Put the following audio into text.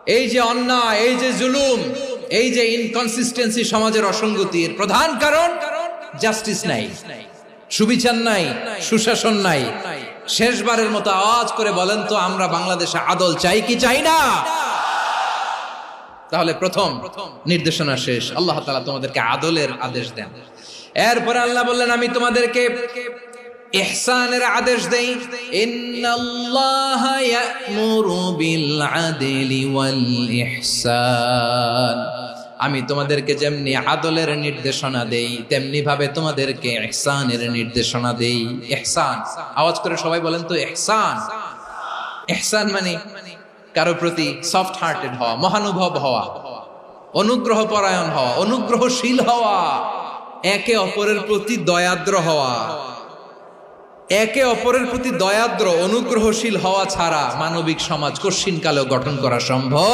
এই যে অন্যায়, এই যে জুলুম, এই যে ইনকনসিস্টেন্সি, সমাজের অসঙ্গতির প্রধান কারণ জাস্টিস নাই, সুবিচার নাই, সুশাসন নাই। শেষবারের মতো আওয়াজ করে বলেন তো, আমরা বাংলাদেশে আদল চাই কি চাই না? তাহলে প্রথম নির্দেশনা শেষ, আল্লাহ তাআলা তোমাদেরকে আদলের আদেশ দেন। এরপরে আল্লাহ বললেন, আমি তোমাদেরকে ইহসানের আদেশ দেই। ইন্নাল্লাহা ইয়া'মুরু বিল আদলি ওয়াল ইহসান। আমি তোমাদেরকে যেমনি আদলের নির্দেশনা দেই, তেমনি ভাবে তোমাদেরকে ইহসানের নির্দেশনা দেই। ইহসান, আওয়াজ করে সবাই বলেন তো ইহসান। ইহসান মানে কারো প্রতি সফট হার্টেড হওয়া, মহানুভব হওয়া, অনুগ্রহ পরায়ণ হওয়া, অনুগ্রহশীল হওয়া, একে অপরের প্রতি দয়াদ্র হওয়া। একে অপরের প্রতি দয়াদ্র অনুগ্রহশীল হওয়া ছাড়া মানবিক সমাজ কশিনকালেও গঠন করা সম্ভব